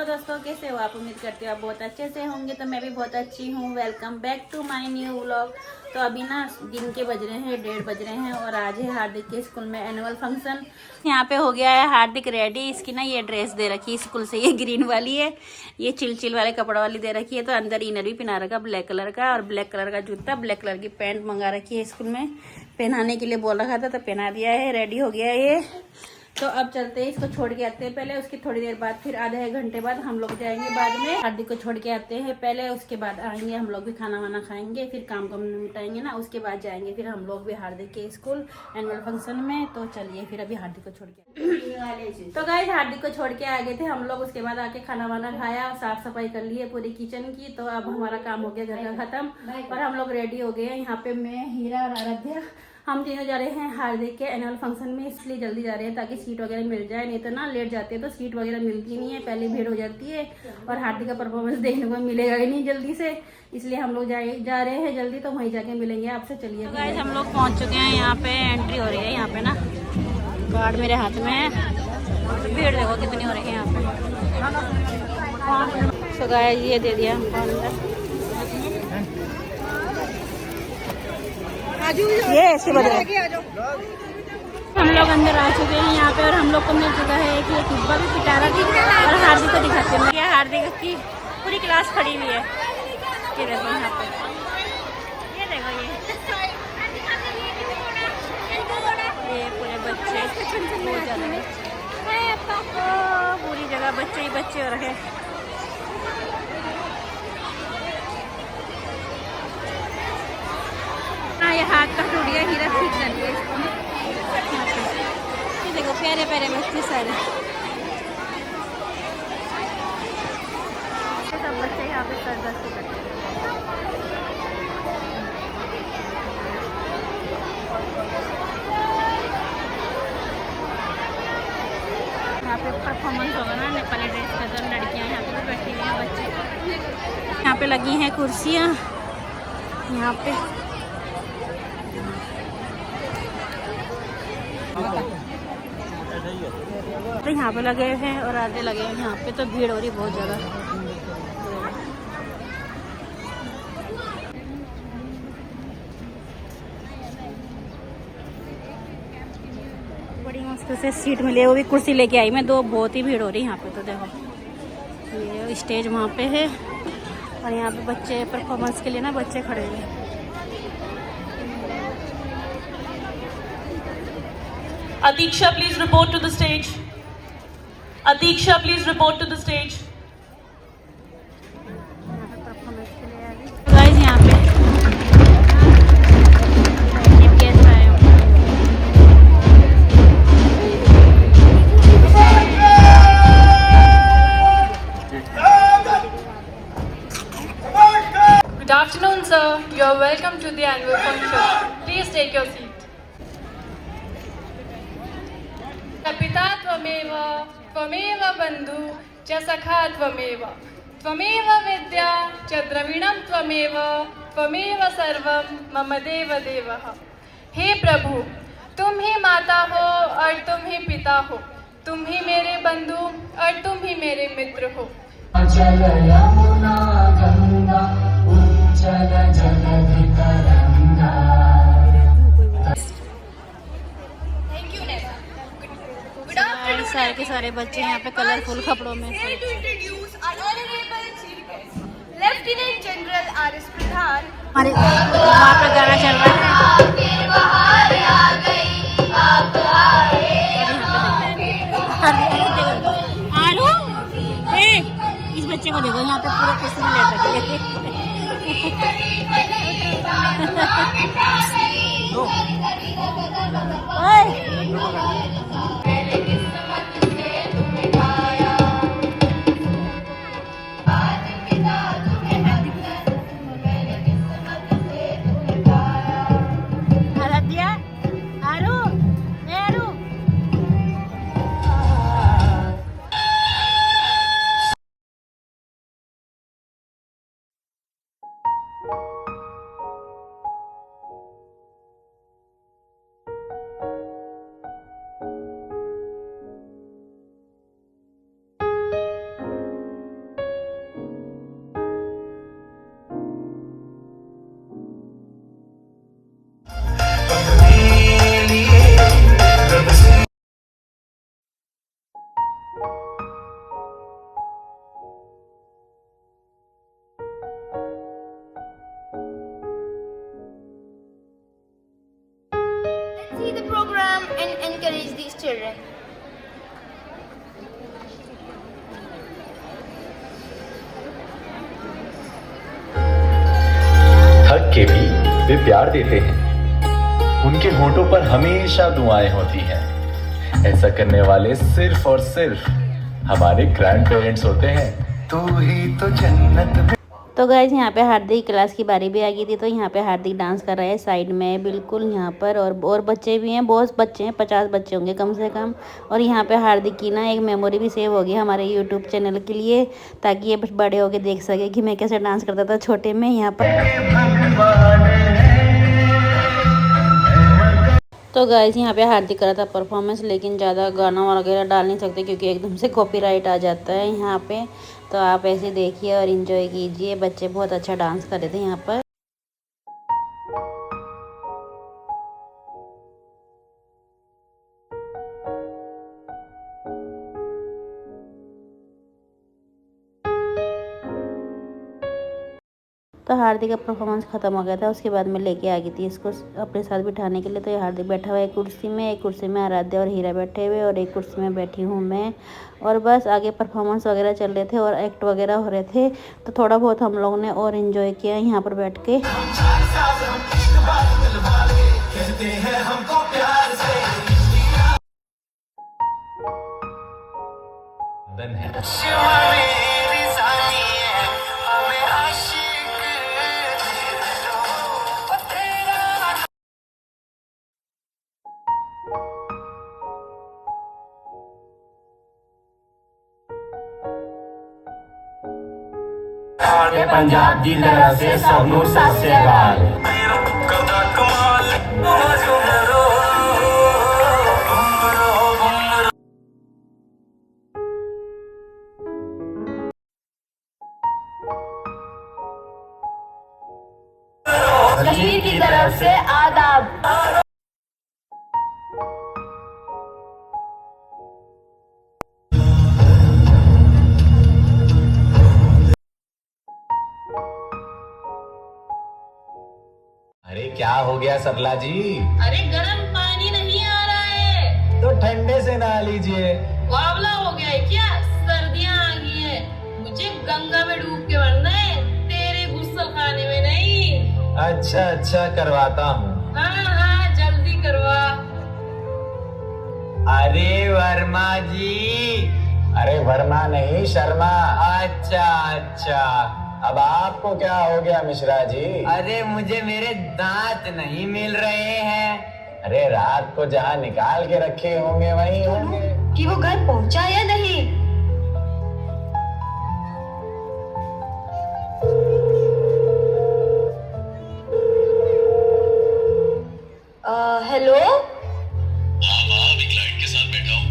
तो दोस्तों कैसे हो आप? उम्मीद करती हो आप बहुत अच्छे से होंगे। तो मैं भी बहुत अच्छी हूँ। Welcome back to my new vlog. तो अभी ना दिन के बज रहे हैं 1:30 बज रहे हैं और आज है हार्दिक के स्कूल में एनुअल फंक्शन। यहाँ पे हो गया है हार्दिक रेडी। इसकी ना ये ड्रेस दे रखी है स्कूल से, ये ग्रीन वाली है, ये चिल वाले कपड़ा वाली दे रखी है। तो अंदर इनर भी पहना रखा ब्लैक कलर का और ब्लैक कलर का जूता, ब्लैक कलर की पैंट मंगा रखी है। स्कूल में पहनाने के लिए बोल रखा था तो पहना दिया है, रेडी हो गया है ये। तो अब चलते हैं, इसको छोड़ के आते हैं पहले। उसकी थोड़ी देर बाद फिर आधे एक घंटे बाद हम लोग जाएंगे बाद में। हार्दिक को छोड़ के आते हैं पहले, उसके बाद आएंगे हम लोग भी खाना वाना खाएंगे, फिर काम निपटाएंगे ना, उसके बाद जाएंगे फिर हम लोग भी हार्दिक के स्कूल एनुअल फंक्शन में। तो चलिए फिर अभी हार्दिक को छोड़ के तो गाइस हार्दिक को छोड़ के आ गए थे हम लोग। उसके बाद आके खाना वाना खाया, साफ सफाई कर ली है पूरी किचन की। तो अब हमारा काम हो गया घर का खत्म और हम लोग रेडी हो गए हैं। यहाँ पे मैं, हीरा और आराध्या, हम तीनों जा रहे हैं हार्दिक के एनुअल फंक्शन में। इसलिए जल्दी जा रहे हैं ताकि सीट वगैरह मिल जाए, नहीं तो ना लेट जाते हैं तो सीट वगैरह मिलती नहीं है, पहले भीड़ हो जाती है और हार्दिक का परफॉर्मेंस देखने को मिलेगा ही नहीं जल्दी से। इसलिए हम लोग जा रहे हैं जल्दी, तो वहीं जाके मिलेंगे आपसे। चलिए तो गाइस हम लोग पहुंच चुके हैं। यहाँ पे एंट्री हो रही है। यहाँ पे ना कार्ड मेरे हाथ में है, तो भीड़ देखो कितनी हो रही है यहाँ पे। तो गाइस ये दे दिया हमको अंदर, ये ऐसे बदल हम लोग अंदर आ चुके हैं यहाँ पे। और हम लोग को मिल चुका है कि एक डिब्बा भी पिटारा थी और हार्दिक को दिखाते हैं। ये हार्दिक की पूरी क्लास खड़ी हुई है, ये देखो यहाँ पे, ये देखो ये पूरे बच्चे, बहुत ज़्यादा पूरी जगह बच्चे ही बच्चे हो रहे। ये हाथ का टूट गया, हीरा ठीक कर दिया इसको। ये देखो प्यारे प्यारे बच्चे सारे, सब बच्चे यहाँ पे सरदस्ती करते हैं। यहाँ पे परफॉर्मेंस होगा ना नेपाली ड्रेस का, तो लड़कियाँ यहाँ पे बैठी हुई हैं, बच्चे यहाँ पे लगी हैं कुर्सियाँ यहाँ पे। तो यहाँ पे लगे हैं और आधे लगे हैं यहाँ पे, तो भीड़ हो रही बहुत ज़्यादा। बड़ी मुश्किल से सीट मिली है, वो भी कुर्सी लेके आई मैं दो। बहुत ही भीड़ हो रही है यहाँ पे। तो देखो ये स्टेज वहाँ पे है और यहाँ पे बच्चे परफॉर्मेंस के लिए ना बच्चे खड़े हैं। Adiksha, please report to the stage. Adiksha, please report to the stage. Guys यहाँ पे गेस्ट आए हैं। Good afternoon, sir. You are welcome to the annual function. Please take your seat. पिता त्वमेव, त्वमेव बंधु च सखा त्वमेव, त्वमेव विद्या च द्रविणं त्वमेव, त्वमेव सर्वं मम देव देवः। हे प्रभु, तुम ही माता हो और तुम ही पिता हो, तुम ही मेरे बंधु और तुम ही मेरे मित्र हो। अचल यमुना गंगा उज्जल जलधि तरंगा। सारे के सारे बच्चे यहाँ पे कलरफुल कपड़ों में। Lieutenant general R S. प्रधान। हमारे वहाँ पे गाना चल रहा है। आलू, इस बच्चे को देखो यहाँ पे पूरा कुछ नहीं लेता। encourage these children. थक के भी वे प्यार देते हैं, उनके होठों पर हमेशा दुआएं होती हैं। ऐसा करने वाले सिर्फ और सिर्फ हमारे ग्रैंड पेरेंट्स होते हैं। तू ही तो जन्नत। तो गाइज यहाँ पे हार्दिक क्लास की बारी भी आ गई थी, तो यहाँ पे हार्दिक डांस कर रहा है साइड में बिल्कुल यहाँ पर। और बच्चे भी हैं, बहुत बच्चे हैं, 50 बच्चे होंगे कम से कम। और यहाँ पे हार्दिक की ना एक मेमोरी भी सेव होगी हमारे यूट्यूब चैनल के लिए, ताकि ये बड़े होके देख सके कि मैं कैसे डांस करता था छोटे में यहाँ पर। तो गाइस यहाँ पे हार्दिक करा था परफॉर्मेंस, लेकिन ज़्यादा गाना वगैरह डाल नहीं सकते क्योंकि एकदम से कॉपीराइट आ जाता है यहाँ पे। तो आप ऐसे देखिए और इन्जॉय कीजिए। बच्चे बहुत अच्छा डांस कर रहे थे यहाँ पर। तो हार्दिक का परफॉर्मेंस ख़त्म हो गया था, उसके बाद मैं लेके आ गई थी इसको अपने साथ बिठाने के लिए। तो ये हार्दिक बैठा हुआ है एक कुर्सी में आराध्या और हीरा बैठे हुए, और एक कुर्सी में बैठी हूँ मैं। और बस आगे परफॉर्मेंस वगैरह चल रहे थे और एक्ट वगैरह हो रहे थे, तो थोड़ा बहुत हम लोगों ने और इन्जॉय किया यहाँ पर बैठ के। पंजाब की तरफ से सबनू सत श्री अकाल। कश्मीर की तरफ से आदाब। अरे क्या हो गया सरला जी? अरे गर्म पानी नहीं आ रहा है। तो ठंडे से नहा लीजिए। बावला हो गया है क्या? सर्दियाँ आ गई है, मुझे गंगा में डूब के मरना है, तेरे गुस्सल खाने में नहीं। अच्छा करवाता हूँ। हाँ जल्दी करवा। अरे वर्मा जी। अरे वर्मा नहीं शर्मा। अच्छा अब आपको क्या हो गया मिश्रा जी? अरे मुझे मेरे दांत नहीं मिल रहे हैं। अरे रात को जहाँ निकाल के रखे होंगे वहीं होंगे। कि वो घर पहुंचा या नहीं? हेलो। अभी क्लाइंट के साथ बैठा हूँ।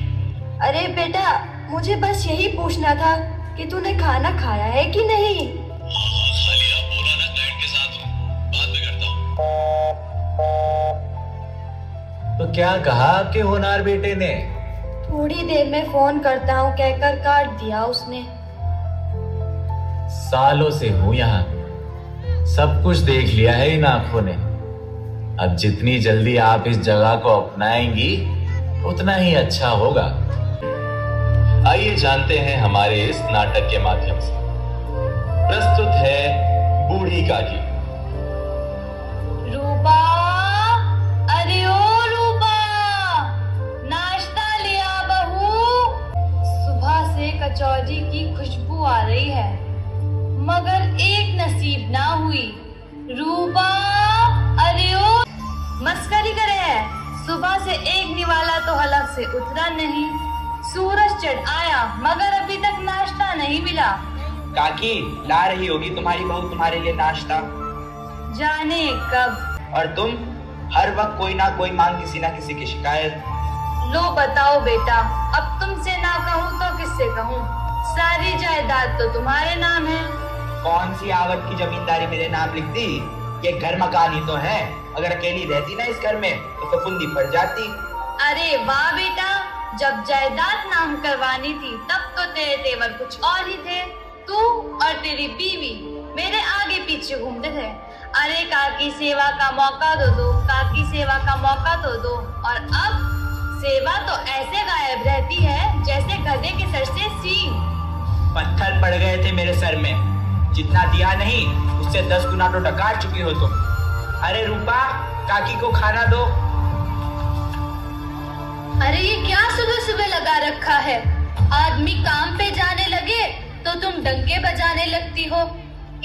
अरे बेटा, मुझे बस यही पूछना था कि तूने खाना खाया है कि नहीं? खा लिया, बोला ना क्लाइंट के साथ हूँ, बाद में करता हूँ। तो क्या कहा आपके होनार बेटे ने? थोड़ी देर में फोन करता हूँ कहकर काट दिया उसने। सालों से हूँ यहाँ, सब कुछ देख लिया है इन आंखों ने। अब जितनी जल्दी आप इस जगह को अपनाएंगी उतना ही अच्छा होगा। आइए जानते हैं हमारे इस नाटक के माध्यम से। प्रस्तुत है बूढ़ी काकी। रूपा, अरे ओ रूपा, नाश्ता लिया बहू। सुबह से कचौरी की खुशबू आ रही है, मगर एक नसीब ना हुई। रूपा, अरे ओ, मस्करी करे है। सुबह से एक निवाला तो हलक से उतरा नहीं। सूरज चढ़ आया मगर अभी तक नाश्ता नहीं मिला। काकी ला रही होगी तुम्हारी बहू तुम्हारे लिए नाश्ता। जाने कब। और तुम हर वक्त कोई ना कोई मांग किसी ना किसी की शिकायत। लो बताओ बेटा, अब तुमसे ना कहूँ तो किससे कहूँ? सारी जायदाद तो तुम्हारे नाम है। कौन सी आवत की जमींदारी मेरे नाम लिख दी? ये घर मकान ही तो है। अगर अकेली रहती ना इस घर में तो फफूंदी पड़ जाती। अरे वाह बेटा, जब जायदाद नाम करवानी थी तब तो तेरे तेवर कुछ और ही थे। तू और तेरी बीवी मेरे आगे पीछे घूमते थे। अरे काकी सेवा का मौका दो, काकी सेवा का मौका तो दो। और अब सेवा तो ऐसे गायब रहती है जैसे गधे के सर से सींग। पत्थर पड़ गए थे मेरे सर में, जितना दिया नहीं उससे 10 गुना तो डकार चुकी हो तुम। अरे रूपा, काकी को खाना दो। अरे ये क्या सुबह सुबह लगा रखा है? आदमी काम पे जाने लगे तो तुम डंके बजाने लगती हो।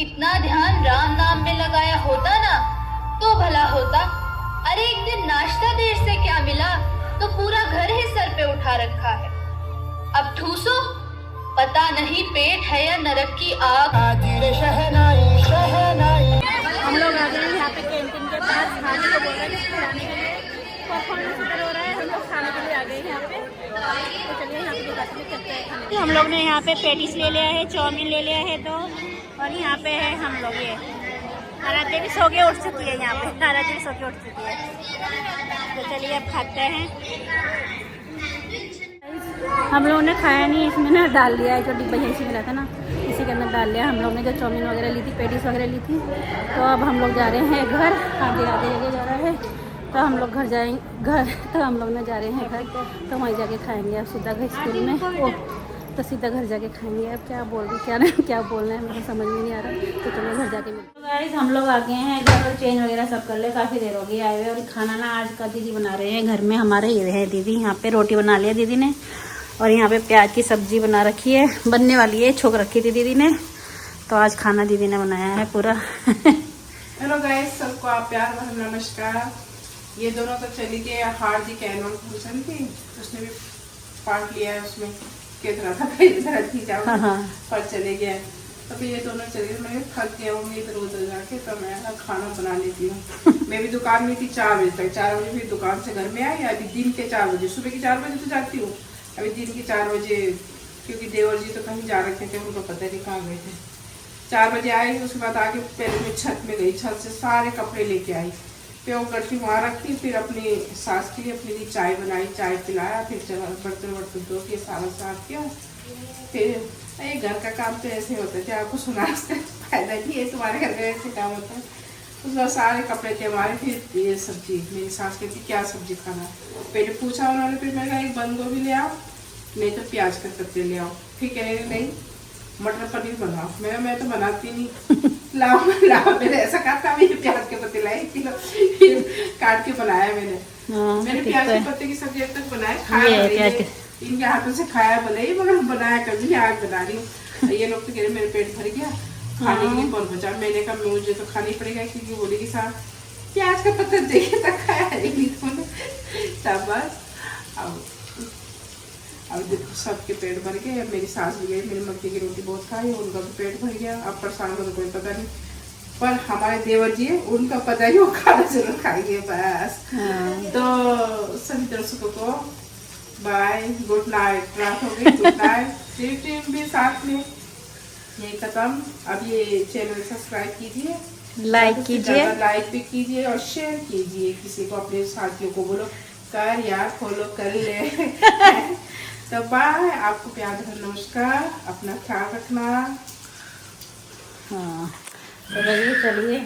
इतना ध्यान राम नाम में लगाया होता ना तो भला होता। अरे एक दिन नाश्ता देर से क्या मिला तो पूरा घर ही सर पे उठा रखा है। अब ठूसो, पता नहीं पेट है या नरक की आग। हम लोग आ गए हैं यहाँ पे कैंटीन के पास, खाने को बोल रहे हैं खाने के लिए। पॉपकॉर्न शुगर हो रहा है, हम लोग खाने के लिए आ गए हैं यहाँ पे। तो चलिए यहाँ पे दिखाते हैं करते हैं खाने। हम लोग ने यहाँ पे पेटिस ले लिया है, चाउमीन ले लिया है 2, और यहाँ पे है हम लोग ये आराध्या भी सो के उठ चुकी है। यहाँ पे आराध्या भी सो के उठ चुकी है। तो चलिए अब खाते हैं। हम लोगों ने खाया नहीं, इसमें ना डाल दिया है जो डिब्बा यहीं से मिला था ना, इसी के अंदर डाल लिया। हम लोग ने जो चाउमीन वगैरह ली थी, पेटिस वगैरह ली थी। तो अब हम लोग जा रहे हैं घर, आधे जगह जा रहा है। तो हम लोग घर जाएंगे, तो हम लोग ने जा रहे हैं घर, तो वहीं जाके खाएंगे। अब सीधा घर स्कूल में तो सीधा घर जाके खाएंगे। अब क्या बोल रही क्या बोलना है मुझे समझ में नहीं आ रहा। तो चलो घर जाके मिलते हैं। गाइस हम लोग आ गए हैं घर और चेंज वगैरह सब कर ले, काफ़ी देर हो गई आए हुए। और खाना ना आज का दीदी बना रहे हैं घर में हमारे। ये है दीदी, यहाँ पे रोटी बना लिया दीदी ने, और यहाँ पे प्याज की सब्जी बना रखी है, बनने वाली है, छोक रखी थी दीदी ने। तो आज खाना दीदी ने बनाया है पूरा। हेलो गाइस, सबको आप प्यार भरा नमस्कार। ये दोनों तो चली गए हार्दिक एनुअल फंक्शन थी, उसने भी पार्ट लिया है। उसमें कितना था थी जाओ पर चले गए। तो फिर ये दोनों चले गए। मैं थक गया हूँ इधर उधर जाके, तो मैं खाना बना लेती हूँ। मैं भी दुकान में थी 4 बजे तक। 4 बजे फिर दुकान से घर में आई। अभी दिन के 4 बजे, सुबह के 4 बजे तो जाती हूँ, अभी दिन के 4 बजे, क्योंकि देवर जी तो कहीं जा रखे थे, उनको पता नहीं कहाँ गए थे। 4 बजे आए, उसके बाद आके पहले मैं छत में गई, छत से सारे कपड़े लेके आई, फिर वो गट्टी वहाँ रखी, फिर अपनी सास के लिए अपने लिए चाय बनाई, चाय पिलाया, फिर बर्तन धो के सारा साफ किया। फिर ये घर का काम तो ऐसे होता है, आपको सुना फायदा नहीं है, तुम्हारे घर में ऐसे काम होता है। उसके बाद सारे कपड़े थे हमारे। फिर ये सब्जी, मेरी सास कहती क्या सब्जी खाना, पहले पूछा उन्होंने, फिर मैंने कहा एक बंद गोभी ले आओ, नहीं तो प्याज का कतरे ले आओ। फिर कह रहे नहीं मटर पनीर बनाओ। मैं तो बनाती नहीं। लाओ मैंने ऐसा कहा था, मैं प्याज के पत्ते लाए 1 किलो, फिर काट के बनाया मैंने प्याज के पत्ते की सब्जी अब तक बनाया, खाया इनके हाथों से खाया बनाई, मगर बनाया कभी आज बना रही हूँ। ये लोग तो कह रहे मेरे पेट भर गया, खाने के लिए कौन बचा। मैंने कहा मुझे तो खानी पड़ेगा, क्योंकि बोलेगी साहब प्याज का पत्ता चाहिए तो खाया नहीं तब बस। अब देखो सबके पेट भर गए। अब मेरी सास भी गई, मेरी मक्की की रोटी बहुत खाई, उनका भी पेट भर गया। अब परेशान का तो कोई पता नहीं, पर हमारे देवर जी उनका पता ही, वो खाना जरूर खाएंगे बस। तो सभी दर्शकों को बाय, गुड नाइट। रात हो गई, गुड नाइट। टीम भी साथ में ये खत्म। अब ये चैनल सब्सक्राइब कीजिए, लाइक कीजिए, लाइक भी कीजिए और शेयर कीजिए। किसी को, अपने साथियों को बोलो कर यार फॉलो कर ले। तो बाय, आपको प्यार भरा नमस्कार, अपना ख्याल रखना। हाँ तो चलिए।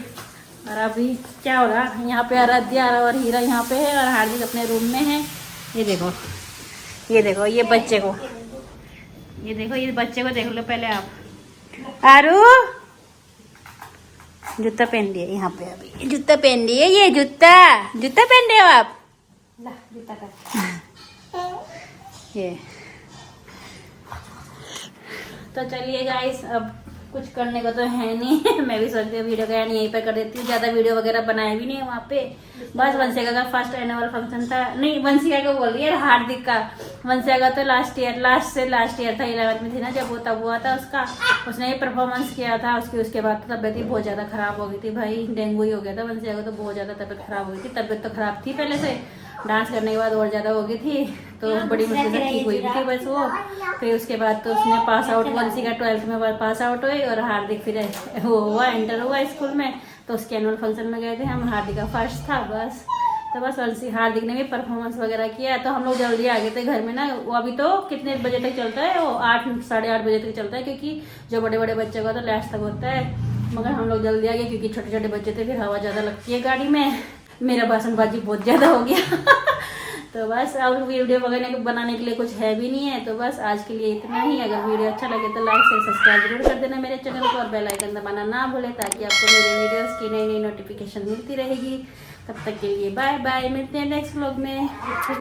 और अभी क्या हो रहा है यहाँ पे, आराध्या और हीरा यहाँ पे है, और हार्दिक अपने रूम में है। ये देखो ये बच्चे को, ये बच्चे को देख लो पहले आप। आरू जूता पहन लिए यहाँ पे, अभी जूता पहन लिए, ये जूता पहन रहे हो आप। ला जूता कर ये। तो चलिए गाइस, अब कुछ करने को तो है नहीं। मैं भी सोचती हूँ वीडियो का यहीं पर कर देती हूँ, ज़्यादा वीडियो वगैरह बनाए भी नहीं वहाँ पे। बस वंशिका का फर्स्ट एनुअल फंक्शन था, नहीं वंशिका को बोल रही है, हार्दिक का। वंशिका का तो लास्ट ईयर था, 11th में थी ना जब वो, तब हुआ था उसका। उसने ही परफॉर्मेंस किया था। उसके बाद तो तबियत ही बहुत ज़्यादा ख़राब हो गई थी भाई, डेंगू ही हो गया था वंशिका को, तो बहुत ज़्यादा तबियत ख़राब हो गई थी। तबियत तो ख़राब थी पहले से, डांस करने के बाद और ज़्यादा हो गई थी, तो बड़ी मुश्किल से ठीक हुई थी बस वो। फिर उसके बाद तो उसने पास आउट, वंशिका 12th में पास आउट हुई, और हार्दिक फिर वो हुआ, एंटर हुआ स्कूल में। तो उसके एनुअल फंक्शन में गए थे हम, हार्दिक का फर्स्ट था बस। तो बस हार्दिक ने भी परफॉर्मेंस वगैरह किया। तो हम लोग जल्दी आ गए थे घर में ना। वो अभी तो कितने बजे तक चलता है, वो 8 साढ़े 8 बजे तक चलता है, क्योंकि जो बड़े बड़े बच्चे का तो लास्ट तक होता है। मगर हम लोग जल्दी आ गए क्योंकि छोटे छोटे बच्चे थे, फिर हवा ज़्यादा लगती है गाड़ी में। मेरा बासनबाजी बहुत ज़्यादा हो गया। तो बस अब वीडियो वगैरह बनाने के लिए कुछ है भी नहीं है। तो बस आज के लिए इतना ही। अगर वीडियो अच्छा लगे तो लाइक से सब्सक्राइब जरूर कर देना मेरे चैनल को और बेल आइकन दबाना ना भूलें, ताकि आपको मेरे वीडियोस की नई नई नोटिफिकेशन मिलती रहेगी। तब तक के लिए बाय बाय, मिलते हैं नेक्स्ट व्लॉग में।